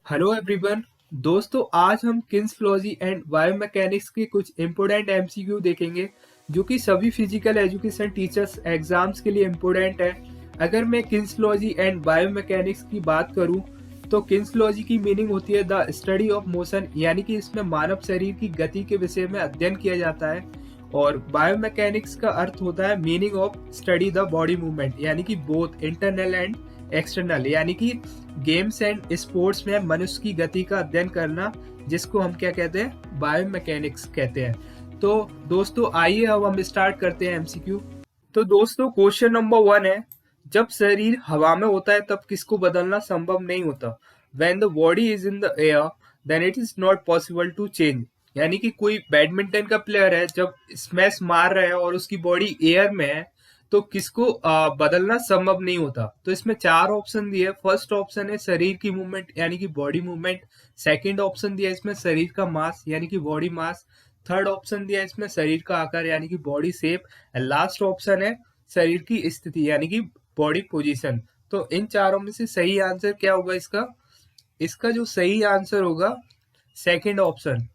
Hello everyone. दोस्तों, आज हम किन्सफोलॉजी एंड बायोमैकेनिक्स के कुछ इम्पोर्टेंट एमसीक्यू देखेंगे जो कि सभी फिजिकल एजुकेशन टीचर्स एग्जाम्स के लिए इम्पोर्टेंट है। अगर मैं किन्सफोलॉजी एंड बायोमैकेनिक्स की बात करूं तो किन्सफोलॉजी की मीनिंग होती है द स्टडी ऑफ मोशन, यानी कि इसमें मानव शरीर की गति के विषय में अध्ययन किया जाता है। और बायोमैकेनिक्स का अर्थ होता है meaning of study the body movement, यानी कि बोथ इंटरनल एंड एक्सटर्नल, यानी कि गेम्स एंड स्पोर्ट्स में मनुष्य की गति का अध्ययन करना, जिसको हम क्या कहते हैं, बायोमैकेनिक्स कहते हैं। तो दोस्तों आइए अब हम स्टार्ट करते हैं एमसीक्यू। तो दोस्तों क्वेश्चन नंबर 1 है, जब शरीर हवा में होता है तब किसको बदलना संभव नहीं होता? When the body is in the air then it is not possible to change. यानी कि कोई बैडमिंटन का प्लेयर है, जब स्मैश मार रहा है और उसकी बॉडी एयर में है तो किसको बदलना संभव नहीं होता। तो इसमें 4 ऑप्शन दिए। फर्स्ट ऑप्शन है शरीर की मूवमेंट, यानी कि बॉडी मूवमेंट। सेकंड ऑप्शन दिया इसमें शरीर का मास, यानी कि बॉडी मास। थर्ड ऑप्शन दिया इसमें शरीर का आकार, यानी कि body shape. And last option है शरीर की स्थिति, यानी कि बॉडी पोजीशन। तो इन चारों में से सही आंसर क्या होगा इसका? इसका जो सही आंसर होगा सेकंड ऑप्शन,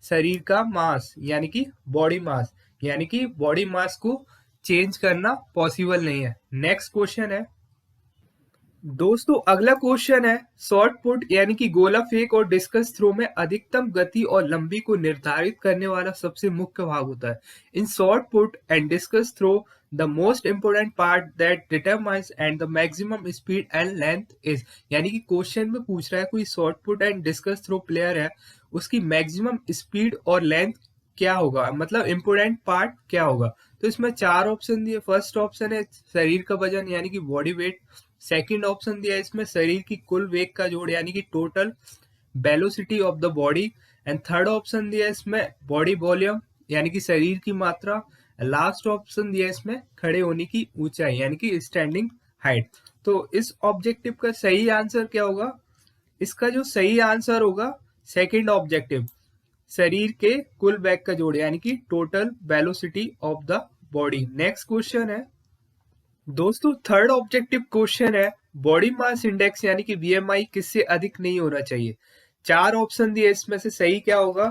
शरीर का मास, यानी कि बॉडी मास। यानी कि बॉडी मास को चेंज करना पॉसिबल नहीं है। नेक्स्ट क्वेश्चन है दोस्तों, अगला क्वेश्चन है शॉर्ट पुट, यानी कि गोला फेंक और डिस्कस थ्रो में अधिकतम गति और लंबी को निर्धारित करने वाला सबसे मुख्य भाग होता है। In shot put and discus throw the most important part that determines and the maximum speed and length is. यानी कि क्वेश्चन में पूछ रहा है कोई shot put and discus throw player है, उसकी मैक्सिमम स्पीड और लेंथ क्या होगा, मतलब इंपोर्टेंट पार्ट क्या होगा। तो इसमें 4 ऑप्शन दिए। फर्स्ट ऑप्शन है शरीर का वजन, यानी कि बॉडी वेट। सेकंड ऑप्शन दिया इसमें शरीर की कुल वेग का जोड़, यानी कि total velocity of the body. And third option दिया इसमें बॉडी वॉल्यूम, यानी कि शरीर की मात्रा। लास्ट ऑप्शन दिया इसमें खड़े होने की ऊंचाई, यानी कि स्टैंडिंग हाइट। तो इस ऑब्जेक्टिव का सही आंसर क्या होगा? इसका जो सही आंसर होगा सेकंड ऑब्जेक्टिव, शरीर के कुल वेग का जोड़, यानी कि total velocity of the body. Next question है दोस्तों, थर्ड ऑब्जेक्टिव क्वेश्चन है बॉडी मास इंडेक्स, यानी कि बीएमआई किससे अधिक नहीं होना चाहिए। 4 ऑप्शन दिए, इसमें से सही क्या होगा?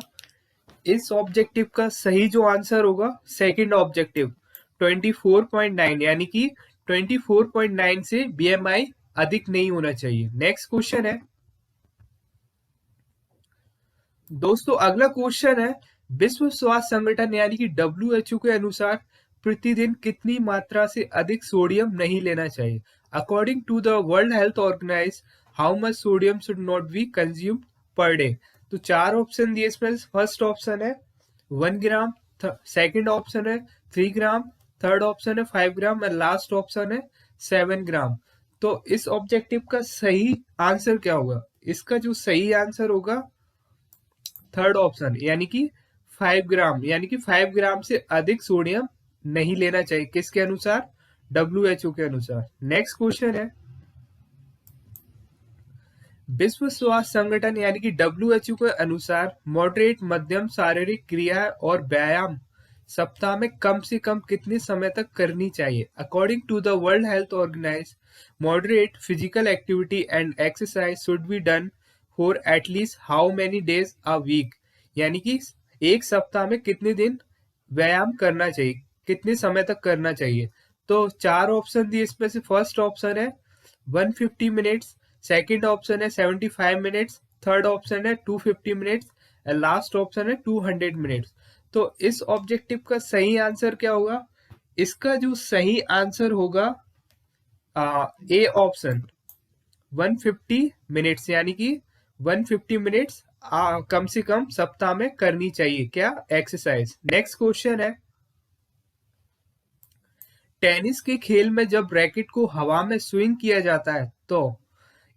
इस ऑब्जेक्टिव का सही जो आंसर होगा सेकंड ऑब्जेक्टिव 24.9, यानी कि 24.9 से बीएमआई अधिक नहीं होना चाहिए। नेक्स्ट क्वेश्चन है दोस्तों, अगला क्वेश्चन है विश्व स्वास्थ्य संगठन यानी कि WHO के अनुसार प्रतिदिन कितनी मात्रा से अधिक सोडियम नहीं लेना चाहिए। According to the world health organize how much sodium should not be consumed per day. तो 4 ऑप्शन दिए इसमें। फर्स्ट ऑप्शन है 1 ग्राम, सेकंड ऑप्शन है 3 ग्राम, थर्ड ऑप्शन है 5 ग्राम और लास्ट ऑप्शन है 7 ग्राम। तो इस ऑब्जेक्टिव का सही आंसर क्या होगा? इसका जो सही आंसर होगा थर्ड ऑप्शन, यानी कि 5 ग्राम, यानी कि 5 ग्राम से अधिक सोडियम नहीं लेना चाहिए। किसके अनुसार? WHO के अनुसार। नेक्स्ट क्वेश्चन है विश्व स्वास्थ्य संगठन यानी कि WHO के अनुसार मॉडरेट मध्यम शारीरिक क्रिया और व्यायाम सप्ताह में कम से कम कितने समय तक करनी चाहिए। According to the world health organize moderate physical activity and exercise should be done for at least how many days a week. यानी कि एक सप्ताह में कितने दिन व्यायाम करना चाहिए, कितने समय तक करना चाहिए। तो 4 ऑप्शन दिए इसमें से। फर्स्ट ऑप्शन है 150 मिनट्स, सेकंड ऑप्शन है 75 मिनट्स, थर्ड ऑप्शन है 250 मिनट्स और लास्ट ऑप्शन है 200 मिनट्स। तो इस ऑब्जेक्टिव का सही आंसर क्या होगा? इसका जो सही आंसर होगा ए ऑप्शन 150 मिनट्स, यानी कि 150 मिनट्स कम से कम सप्ताह में करनी चाहिए क्या? एक्सरसाइज। नेक्स्ट क्वेश्चन है टेनिस के खेल में जब रैकेट को हवा में स्विंग किया जाता है तो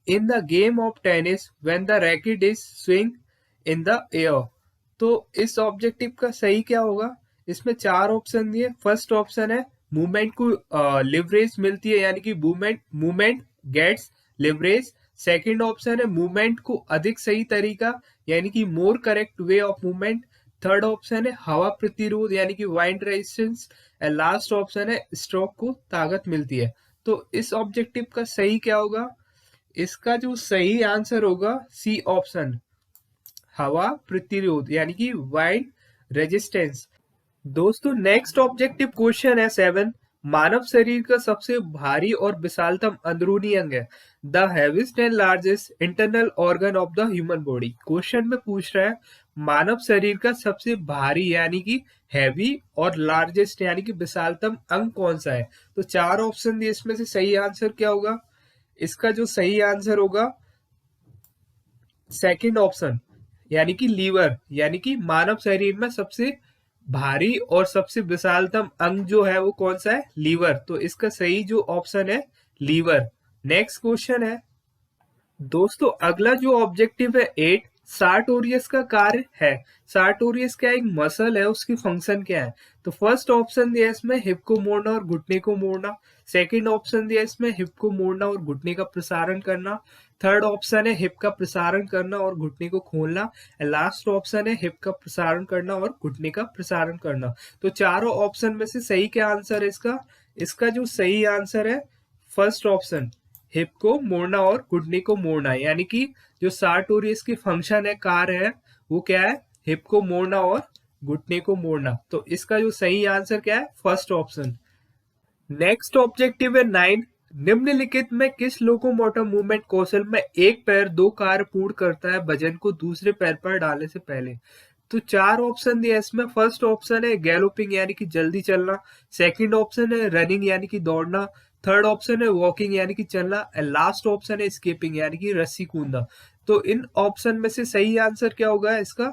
in the game of tennis when the racket is swing in the air. तो इस ऑब्जेक्टिव का सही क्या होगा? इसमें 4 ऑप्शन दिए। फर्स्ट ऑप्शन है मूवमेंट को लिवरेज मिलती है, यानी कि movement gets leverage. Second option है मूवमेंट को अधिक सही तरीका, यानी कि more correct way of movement. Third option है हवा प्रतिरोध, यानी कि wind resistance. And last option है स्ट्रोक को ताकत मिलती है। तो इस ऑब्जेक्टिव का सही क्या होगा? इसका जो सही आंसर होगा सी ऑप्शन, हवा प्रतिरोध यानी कि वाइड रेजिस्टेंस। दोस्तों नेक्स्ट ऑब्जेक्टिव क्वेश्चन है 7। मानव शरीर का सबसे भारी और विशालतम अंदरूनी अंग है। The heaviest and largest internal organ of the human body. Question में पूछ रहा है मानव शरीर का सबसे भारी यानी कि हैवी और लार्जेस्ट यानी कि विशालतम अंग कौन सा है। तो चार ऑप्शन दिए, इसमें से सही आंसर क्या होगा। इसका जो सही आंसर होगा सेकंड ऑप्शन यानी कि लीवर, यानी कि मानव शरीर में सबसे भारी और सबसे विशालतम अंग जो है वो कौन सा है, लीवर। तो इसका सही जो ऑप्शन है लीवर। नेक्स्ट क्वेश्चन है दोस्तों, अगला जो ऑब्जेक्टिव है 8। सार्टोरियस का कार्य है। सार्टोरियस क्या एक मसल है, उसकी फंक्शन क्या है। तो फर्स्ट ऑप्शन दिया इसमें हिप को मोड़ना और घुटने को मोड़ना। सेकंड ऑप्शन दिया इसमें हिप को मोड़ना और घुटने का प्रसारण करना। थर्ड ऑप्शन है हिप का प्रसारण करना और घुटने को खोलना। लास्ट ऑप्शन है हिप का प्रसारण करना और घुटने का प्रसारण करना। तो चारों ऑप्शन में से सही क्या आंसर है इसका। इसका जो सही आंसर है फर्स्ट ऑप्शन, हिप को मोड़ना और घुटने को मोड़ना, यानी कि जो सार्टोरियस की फंक्शन है, कार्य है, वो क्या है, हिप को मोड़ना और घुटने को मोड़ना। तो इसका जो सही आंसर क्या है, फर्स्ट ऑप्शन। नेक्स्ट ऑब्जेक्टिव है 9। निम्नलिखित में किस लोकोमोटर मूवमेंट कौशल में एक पैर दो कार्य पूर्ण करता है वजन को दूसरे पैर पर डालने से पहले। तो चार ऑप्शन दिया इसमें। फर्स्ट ऑप्शन है गैलोपिंग यानी कि जल्दी चलना। सेकंड ऑप्शन है रनिंग यानी कि दौड़ना। थर्ड ऑप्शन है वॉकिंग यानी कि चलना। एंड लास्ट ऑप्शन है स्कीपिंग यानी कि रस्सी कूदना। तो इन ऑप्शन में से सही आंसर क्या होगा इसका।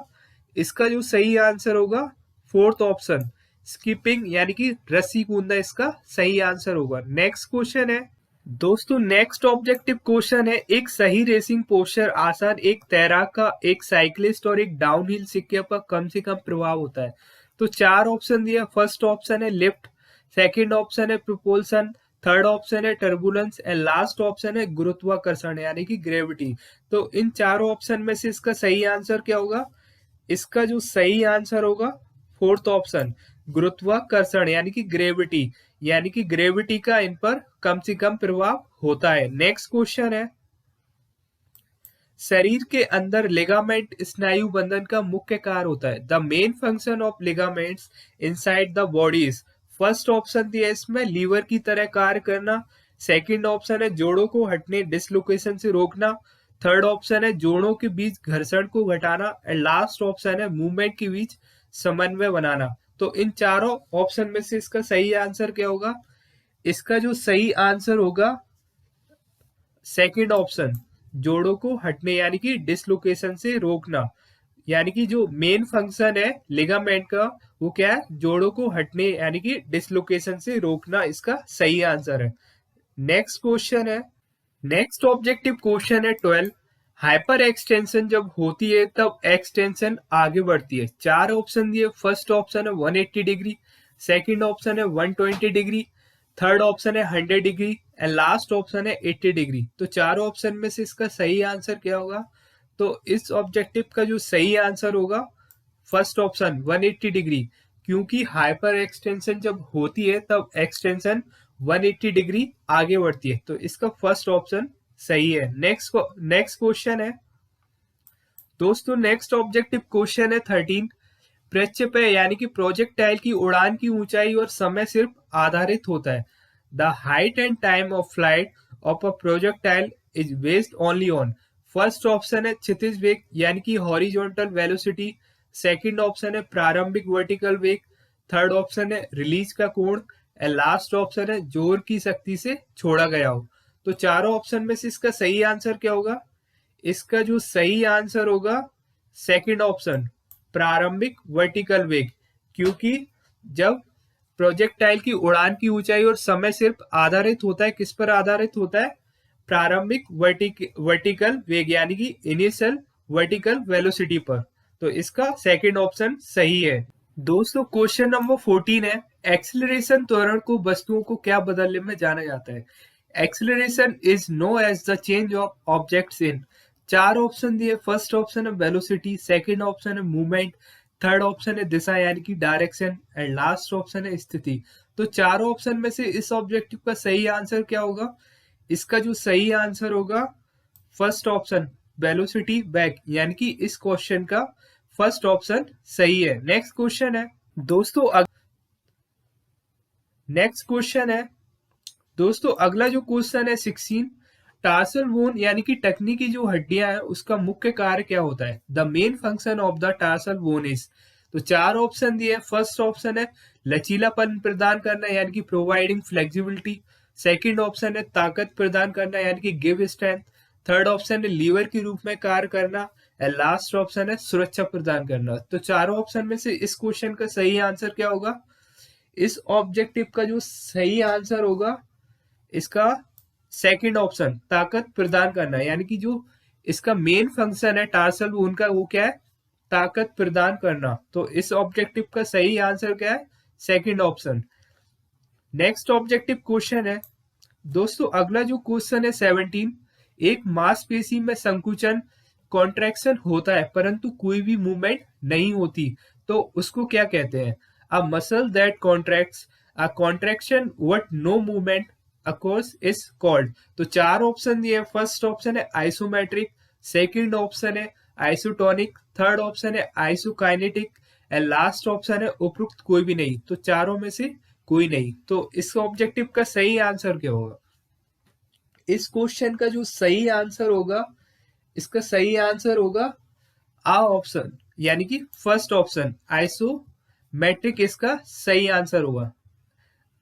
इसका जो सही आंसर होगा फोर्थ ऑप्शन, स्कीपिंग यानी कि रस्सी कूदना, इसका सही आंसर होगा। नेक्स्ट क्वेश्चन है दोस्तों, नेक्स्ट ऑब्जेक्टिव क्वेश्चन है एक सही रेसिंग पोस्चर आसान एक तैराक का, एक साइकिलिस्ट और एक डाउनहिल सिक्के पर कम से कम प्रभाव होता है। तो चार ऑप्शन दिया। फर्स्ट ऑप्शन है लिफ्ट, सेकंड ऑप्शन है प्रोपल्सन, थर्ड ऑप्शन है टर्बुलेंस एंड लास्ट ऑप्शन है गुरुत्वाकर्षण यानी कि ग्रेविटी। तो इन चारों ऑप्शन में से इसका सही आंसर क्या होगा। इसका जो सही आंसर होगा फोर्थ ऑप्शन, गुरुत्वाकर्षण यानी कि ग्रेविटी, यानी कि ग्रेविटी का इन पर कम से कम प्रभाव होता है। नेक्स्ट क्वेश्चन है शरीर के अंदर लिगामेंट स्नायु बंधन का मुख्य कार्य होता है। The main function of ligaments inside the bodies. First option दिया इसमें लीवर की तरह कार्य करना। सेकंड ऑप्शन है जोड़ों को हटने डिसलोकेशन से रोकना। थर्ड ऑप्शन है जोड़ों के बीच घर्षण को घटाना एंड लास्ट ऑप्शन है मूवमेंट के बीच समन्वय बनाना। तो इन चारों ऑप्शन में से इसका सही आंसर क्या होगा। इसका जो सही आंसर होगा सेकंड ऑप्शन, जोड़ों को हटने यानी कि डिसलोकेशन से रोकना, यानी कि जो मेन फंक्शन है लिगामेंट का वो क्या है, जोड़ों को हटने यानी कि डिसलोकेशन से रोकना, इसका सही आंसर है। नेक्स्ट क्वेश्चन है, नेक्स्ट ऑब्जेक्टिव क्वेश्चन है 12। हाइपर एक्सटेंशन जब होती है तब एक्सटेंशन आगे बढ़ती है। चार ऑप्शन दिए। फर्स्ट ऑप्शन है 180 डिग्री, सेकंड ऑप्शन है 120 डिग्री, थर्ड ऑप्शन है 100 डिग्री एंड लास्ट ऑप्शन है 80 डिग्री। तो चारों ऑप्शन में से इसका सही आंसर क्या होगा। तो इस ऑब्जेक्टिव का जो सही आंसर होगा फर्स्ट ऑप्शन 180 डिग्री, क्योंकि हाइपर एक्सटेंशन जब होती है तब एक्सटेंशन 180 डिग्री आगे बढ़ती है। तो इसका फर्स्ट ऑप्शन सही है। नेक्स्ट क्वेश्चन है दोस्तों, नेक्स्ट ऑब्जेक्टिव क्वेश्चन है 13। प्रक्षेपय यानी कि प्रोजेक्टाइल की उड़ान की ऊंचाई और समय सिर्फ आधारित होता है। The height and time of flight of a projectile is based only on. First option है क्षितिज वेग यानी कि हॉरिजॉन्टल वेलोसिटी। सेकंड ऑप्शन है प्रारंभिक वर्टिकल वेग। थर्ड ऑप्शन है रिलीज का कोण एंड लास्ट ऑप्शन है जोर की शक्ति से छोड़ा गया हो। तो चारों ऑप्शन में से इसका सही आंसर क्या होगा। इसका जो सही आंसर होगा सेकंड ऑप्शन, प्रारंभिक वर्टिकल वेग, क्योंकि जब प्रोजेक्टाइल की उड़ान की ऊंचाई और समय सिर्फ आधारित होता है, किस पर आधारित होता है, प्रारंभिक वर्टिकल वेग यानी कि इनिशियल वर्टिकल वेलोसिटी पर। तो इसका सेकंड ऑप्शन सही है। दोस्तों क्वेश्चन नंबर 14 है, एक्सीलरेशन त्वरण को वस्तुओं को क्या बदलने में जाना जाता है। Acceleration is known as the change of objects in. चार ऑप्शन दिए। फर्स्ट ऑप्शन है वेलोसिटी, सेकंड ऑप्शन है मूवमेंट, थर्ड ऑप्शन है दिशा यानी कि डायरेक्शन एंड लास्ट ऑप्शन है स्थिति। तो चारों ऑप्शन में से इस ऑब्जेक्टिव का सही आंसर क्या होगा। इसका जो सही आंसर होगा फर्स्ट ऑप्शन वेलोसिटी बैक, यानी कि इस क्वेश्चन का फर्स्ट ऑप्शन सही है। नेक्स्ट क्वेश्चन है दोस्तों नेक्स्ट क्वेश्चन है दोस्तों अगला जो क्वेश्चन है 16, टार्सल बोन यानी कि टखनी की जो हड्डियां हैं उसका मुख्य कार्य क्या होता है? The main function of the tarsal bone is. तो चार ऑप्शन दिए। फर्स्ट ऑप्शन है लचीलापन प्रदान करना यानी कि प्रोवाइडिंग फ्लेक्सिबिलिटी। सेकंड ऑप्शन है ताकत प्रदान करना यानी कि गिव स्ट्रेंथ। थर्ड ऑप्शन है लीवर के रूप में कार्य करना। एंड लास्ट ऑप्शन है सुरक्षा प्रदान करना। तो चारों ऑप्शन में से इस क्वेश्चन का सही आंसर क्या होगा? इस ऑब्जेक्टिव का जो सही आंसर होगा इसका सेकंड ऑप्शन ताकत प्रदान करना, यानी कि जो इसका मेन फंक्शन है टार्सल बोन का वो क्या है? ताकत प्रदान करना। तो इस ऑब्जेक्टिव का सही आंसर क्या है? Second option. Next objective question है दोस्तों अगला जो क्वेश्चन है 17, एक मांसपेशी में संकुचन कॉन्ट्रैक्शन होता है परंतु कोई भी मूवमेंट नहीं होती, तो उसको क्या कहते हैं? A muscle that contracts, a contraction what no movement occurs is called. तो चार ऑप्शन दिए। फर्स्ट ऑप्शन है आइसोमेट्रिक, सेकंड ऑप्शन है आइसोटोनिक, थर्ड ऑप्शन है आइसोकाइनेटिक एंड लास्ट ऑप्शन है उपरोक्त कोई भी नहीं। तो चारों में से कोई नहीं। तो इस ऑब्जेक्टिव का सही आंसर क्या होगा? इस क्वेश्चन का जो सही आंसर होगा इसका सही आंसर होगा आ ऑप्शन, यानी कि फर्स्ट ऑप्शन आइसोमेट्रिक इसका सही आंसर होगा।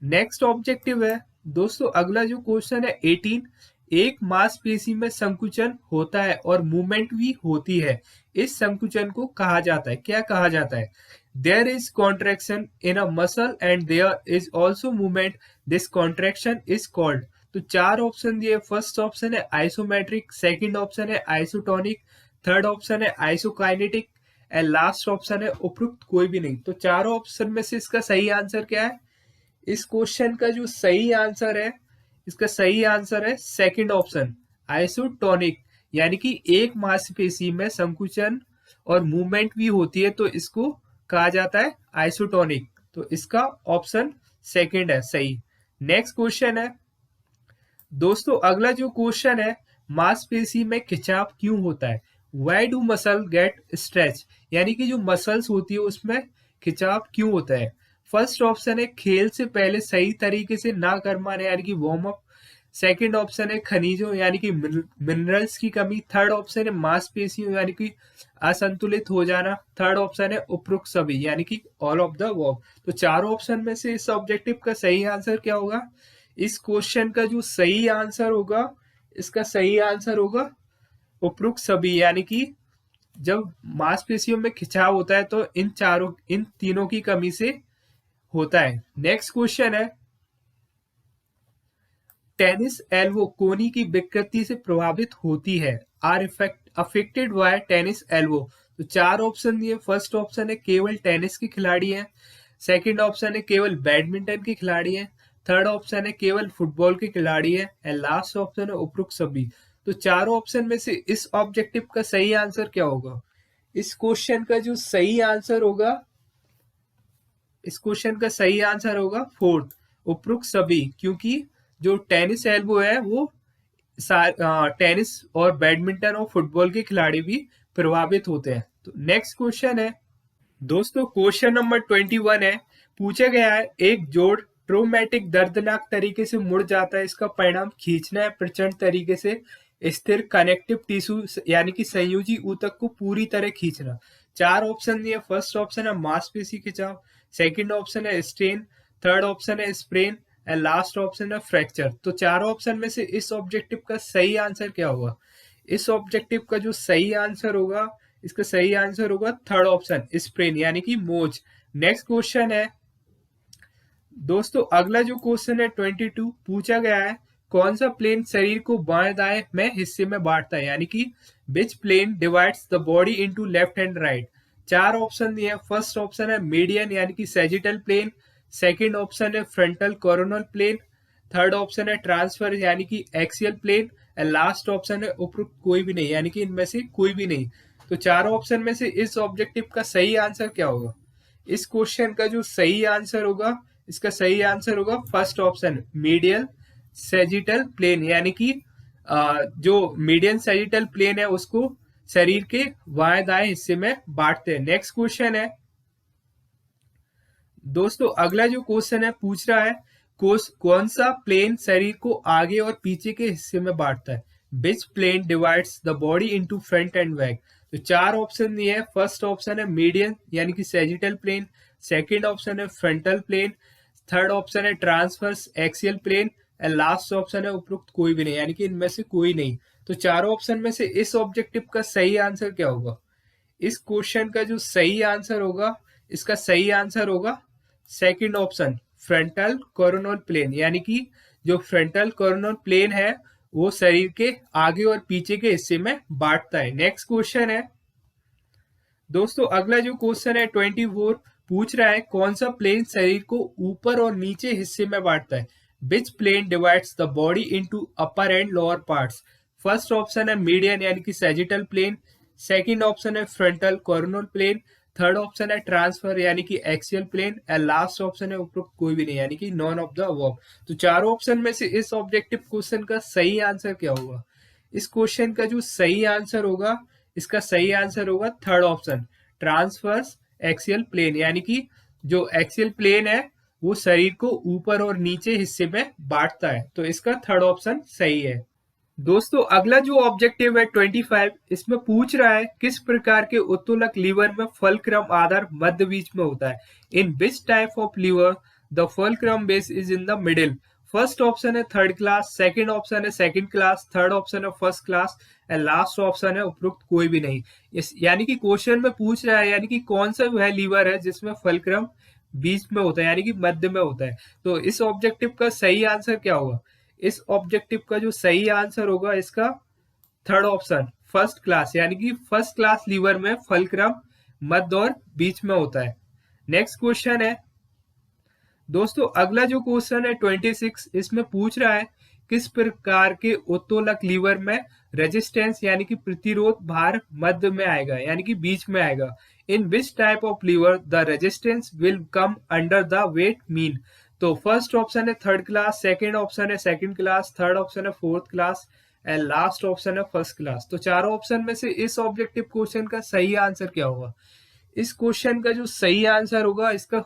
नेक्स्ट ऑब्जेक्टिव है दोस्तों अगला जो क्वेश्चन है 18, एक मांसपेशी में संकुचन होता है और मूवमेंट भी होती है, इस संकुचन को कहा जाता है, क्या कहा जाता है? There is contraction in a muscle and there is also movement, this contraction is called. तो चार ऑप्शन दिए। फर्स्ट ऑप्शन है आइसोमेट्रिक, सेकंड ऑप्शन है आइसोटोनिक, थर्ड ऑप्शन है आइसोकाइनेटिक एंड लास्ट ऑप्शन है उपरोक्त कोई भी नहीं। तो चारों ऑप्शन में से इसका सही आंसर क्या है? इस क्वेश्चन का जो सही आंसर है इसका सही आंसर है सेकंड ऑप्शन आइसोटोनिक, यानी कि एक मांसपेशी में संकुचन और मूवमेंट भी होती है तो इसको कहा जाता है आइसोटोनिक। तो इसका ऑप्शन सेकंड है सही। नेक्स्ट क्वेश्चन है दोस्तों अगला जो क्वेश्चन है मांसपेशी में खिंचाव क्यों होता है? Why do muscle get stretch, यानी कि जो मसल्स होती है उसमें खिंचाव क्यों होता है? फर्स्ट ऑप्शन है खेल से पहले सही तरीके से ना कर पाना यानी कि वार्म अप। सेकंड ऑप्शन है खनिजों यानी कि मिनरल्स की कमी। थर्ड ऑप्शन है मांसपेशियों यानी कि असंतुलित हो जाना। थर्ड ऑप्शन है उपरोक्त सभी यानी कि ऑल ऑफ द अबव। तो चारों ऑप्शन में से इस ऑब्जेक्टिव का सही आंसर क्या होगा? इस क्वेश्चन का जो सही आंसर होगा इसका सही आंसर होगा उपरोक्त सभी, यानी कि जब मांसपेशियों में खिंचाव होता है तो इन तीनों की कमी से होता है। नेक्स्ट क्वेश्चन है टेनिस एल्बो कोहनी की विकृति से प्रभावित होती है, are affected by tennis elbow. तो चार ऑप्शन दिए। फर्स्ट ऑप्शन है केवल टेनिस के खिलाड़ी हैं, सेकंड ऑप्शन है केवल बैडमिंटन के खिलाड़ी हैं, थर्ड ऑप्शन है केवल फुटबॉल के खिलाड़ी हैं एंड लास्ट ऑप्शन है उपरोक्त सभी। तो चारों ऑप्शन में से इस ऑब्जेक्टिव का सही आंसर क्या होगा? इस क्वेश्चन का जो सही आंसर होगा इस क्वेश्चन का सही आंसर होगा फोर्थ उपरोक्त सभी, क्योंकि जो टेनिस एल्बो है वो टेनिस और बैडमिंटन और फुटबॉल के खिलाड़ी भी प्रभावित होते हैं। तो नेक्स्ट क्वेश्चन है दोस्तों क्वेश्चन नंबर 21 है। पूछा गया है एक जोड़ ट्रोमैटिक दर्दनाक तरीके से मुड़ जाता है, इसका परिणाम खींचना है प्रचंड तरीके से स्थिर कनेक्टिव टिश्यू यानी कि संयोजी ऊतक को पूरी तरह खींचना। चार ऑप्शन दिए। फर्स्ट ऑप्शन है मांसपेशी खिंचाव, सेकंड ऑप्शन है स्ट्रेन, थर्ड ऑप्शन है स्प्रेन एंड लास्ट ऑप्शन है फ्रैक्चर। तो चारों ऑप्शन में से इस ऑब्जेक्टिव का सही आंसर क्या होगा? इस ऑब्जेक्टिव का जो सही आंसर होगा इसका सही आंसर होगा थर्ड ऑप्शन स्प्रेन यानी कि मोच। नेक्स्ट क्वेश्चन है दोस्तों अगला जो क्वेश्चन है 22, पूछा गया है कौन सा प्लेन शरीर को बाएं दाएं में हिस्से में बांटता है, यानी कि which plane divides the body into left and right. चार ऑप्शन दिए। फर्स्ट ऑप्शन है मीडियन यानी कि सेजिटल प्लेन, सेकंड ऑप्शन है frontal coronal plane, third option है ट्रांसफर यानी कि axial plane and last option है उपरोक्त कोई भी नहीं, यानी कि इनमें से कोई भी नहीं। तो चारों ऑप्शन में से इस ऑब्जेक्टिव का सही आंसर क्या होगा? इस क्वेश्चन का जो सही आंसर होगा इसका सही आंसर होगा first option medial sagittal plane, यानी कि जो मीडियन सैजिटल प्लेन है उसको शरीर के बाएं दाएं हिस्से में बांटते हैं। नेक्स्ट क्वेश्चन है दोस्तों, अगला जो क्वेश्चन है पूछ रहा है कौन सा प्लेन शरीर को आगे और पीछे के हिस्से में बांटता है? Which plane divides the body into front and back? तो चार ऑप्शन दिए हैं। फर्स्ट ऑप्शन है मीडियन यानी कि सैजिटल प्लेन, सेकंड ऑप्शन है फ्रंटल प्लेन, थर्ड ऑप्शन है transverse axial plane and last option है उपरोक्त कोई भी नहीं, यानी कि इनमें से कोई नहीं। तो चारों ऑप्शन में से इस ऑब्जेक्टिव का सही आंसर क्या होगा? इस क्वेश्चन का जो सही आंसर होगा, इसका सही आंसर होगा second option, frontal coronal plane, यानी कि जो फ्रंटल कोरोनल प्लेन है वो शरीर के आगे और पीछे के हिस्से में बांटता है। नेक्स्ट क्वेश्चन है दोस्तों, अगला जो क्वेश्चन है 24 पूछ रहा है कौन सा प्लेन शरीर को ऊपर और नीचे हिस्से में बांटता है? Which plane divides the body into upper and lower parts? First option है मीडियन यानी कि सैजिटल प्लेन, सेकंड ऑप्शन है frontal coronal plane, third option है ट्रांसफर यानी कि axial plane and last option है उपरोक्त कोई भी नहीं, यानी कि नॉन ऑफ द अबव। तो चारों ऑप्शन में से इस ऑब्जेक्टिव क्वेश्चन का सही आंसर क्या होगा? इस क्वेश्चन का जो सही आंसर होगा, इसका सही आंसर होगा third option, transverse axial plane, यानी कि जो एक्सियल प्लेन है वो शरीर को ऊपर और नीचे हिस्से में बांटता है। तो इसका थर्ड ऑप्शन सही है। दोस्तों अगला जो ऑब्जेक्टिव है 25, इसमें पूछ रहा है किस प्रकार के उत्तोलक लीवर में फलक्रम आधार मध्य बीच में होता है? In which type of lever the fulcrum base is in the middle? First option है थर्ड क्लास, सेकंड ऑप्शन है सेकंड क्लास, थर्ड ऑप्शन है first class and last option है उपरोक्त कोई भी नहीं। यानी कि क्वेश्चन में पूछ रहा है यानी कि कौन सा वह लीवर है जिसमें फलक्रम बीच में होता है यानी कि मध्य में होता है। तो इस ऑब्जेक्टिव का सही आंसर क्या होगा? इस ऑब्जेक्टिव का जो सही आंसर होगा इसका थर्ड ऑप्शन, फर्स्ट क्लास, यानी कि फर्स्ट क्लास लीवर में फलक्रम मध्य और बीच में होता है। नेक्स्ट क्वेश्चन है दोस्तों, अगला जो क्वेश्चन है 26, इसमें पूछ रहा है किस प्रकार के उत्तोलक लीवर में रेजिस्टेंस यानी कि प्रतिरोध भार मध्य में आएगा यानी कि बीच में आएगा? In which type of lever the resistance will come under the weight mean? तो फर्स्ट ऑप्शन है थर्ड क्लास, सेकंड ऑप्शन है सेकंड क्लास, थर्ड ऑप्शन है fourth class and last option है फर्स्ट क्लास। तो चारों ऑप्शन में से इस ऑब्जेक्टिव क्वेश्चन का सही आंसर क्या होगा? इस क्वेश्चन का जो सही आंसर होगा, इसका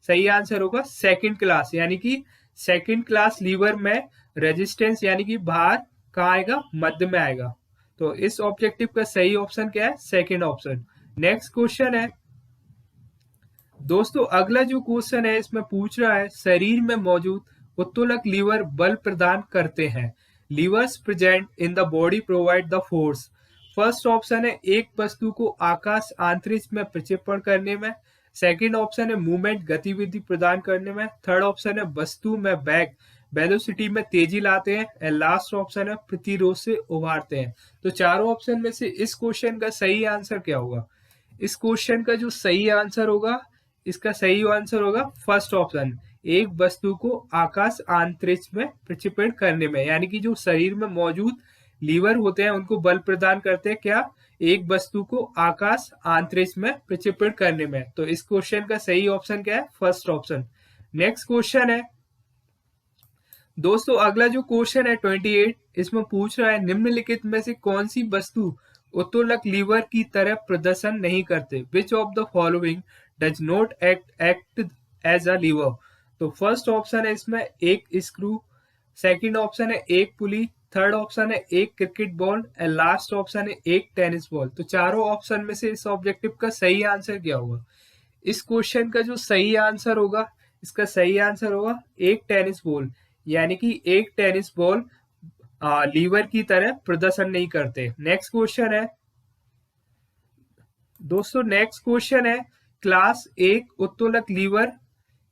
सही आंसर होगा सेकंड क्लास, यानी कि सेकंड क्लास लीवर में रेजिस्टेंस यानी कि भार कहाँ आएगा? मध्य में आएगा। तो इस ऑब्जेक्टिव का सही ऑप्शन क्या है? Second option. नेक्स्ट क्वेश्चन है दोस्तों, अगला जो क्वेश्चन है इसमें पूछ रहा है शरीर में मौजूद उत्तोलक लीवर बल प्रदान करते हैं। Levers present in the body provide the force. First option है एक वस्तु को आकाश अंतरिक्ष में प्रक्षेपण करने में, सेकंड ऑप्शन है मूवमेंट गतिविधि प्रदान करने में, थर्ड ऑप्शन है वस्तु में बैग वेलोसिटी में तेजी लाते हैं एंड लास्ट ऑप्शन है प्रतिरोध से उभारते हैं। तो चारों ऑप्शन में से इस क्वेश्चन का सही आंसर क्या होगा? इस क्वेश्चन का जो सही आंसर होगा, इसका सही आंसर होगा फर्स्ट ऑप्शन, एक वस्तु को आकाश अंतरिक्ष में प्रक्षेपण करने में, यानी कि जो शरीर में मौजूद लीवर होते हैं उनको बल प्रदान करते हैं क्या? एक वस्तु को आकाश अंतरिक्ष में प्रक्षेपण करने में। तो इस क्वेश्चन का सही ऑप्शन क्या है? First option. नेक्स्ट क्वेश्चन है दोस्तों, अगला जो क्वेश्चन है 28, इसमें पूछ रहा है निम्नलिखित में से कौन सी वस्तु उत्तोलक लीवर की तरह प्रदर्शन नहीं करते? Which of the following does not act as a lever? तो फर्स्ट ऑप्शन है इसमें एक स्क्रू, सेकंड ऑप्शन है एक पुली, थर्ड ऑप्शन है एक cricket ball and last option है एक टेनिस बॉल। तो चारों ऑप्शन में से इस ऑब्जेक्टिव का सही आंसर क्या होगा? इस क्वेश्चन का जो सही आंसर होगा, इसका सही आंसर होगा एक टेनिस बॉल, यानी कि एक टेनिस बॉल लीवर की तरह प्रदर्शन नहीं करते। नेक्स्ट क्वेश्चन है दोस्तों, नेक्स्ट क्वेश्चन है क्लास एक उत्तोलक लीवर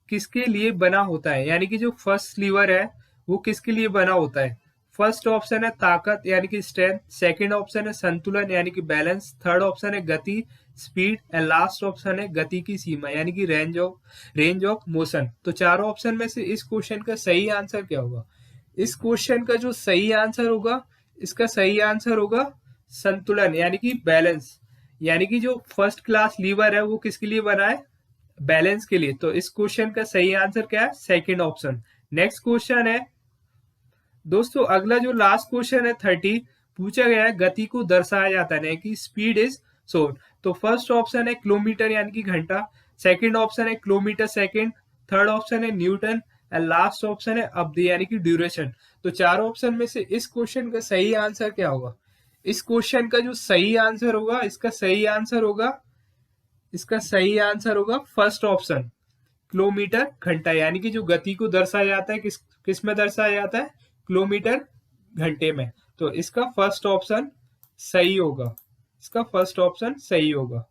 किसके लिए बना होता है? यानी कि जो फर्स्ट लीवर है वो किसके लिए बना होता है? फर्स्ट ऑप्शन है ताकत यानी कि स्ट्रेंथ, सेकंड ऑप्शन है संतुलन यानी कि बैलेंस, थर्ड ऑप्शन है गति स्पीड एंड लास्ट ऑप्शन है गति की सीमा यानी कि रेंज ऑफ मोशन। तो चारों ऑप्शन में से इस क्वेश्चन का सही आंसर क्या होगा? इस क्वेश्चन का जो सही आंसर होगा, इसका सही आंसर होगा संतुलन यानी कि बैलेंस, यानी कि जो फर्स्ट क्लास लीवर है वो किसके लिए बना है? बैलेंस के लिए। तो इस क्वेश्चन का सही आंसर क्या है? Second option. नेक्स्ट क्वेश्चन है दोस्तों अगला जो लास्ट क्वेश्चन है 30, पूछा गया है गति को दर्शाया जाता है कि स्पीड इज शोन। तो फर्स्ट ऑप्शन है किलोमीटर यानी कि घंटा, सेकंड ऑप्शन है किलोमीटर सेकंड, थर्ड ऑप्शन है न्यूटन एंड लास्ट ऑप्शन है अवधि यानी कि ड्यूरेशन। तो चार ऑप्शन में से इस क्वेश्चन का सही आंसर क्या होगा? इस क्वेश्चन का जो सही आंसर होगा, इसका सही आंसर होगा फर्स्ट ऑप्शन, किलोमीटर घंटा, यानी कि जो गति को दर्शाया जाता है किस में दर्शाया जाता है? किलोमीटर घंटे में। तो इसका फर्स्ट ऑप्शन सही होगा,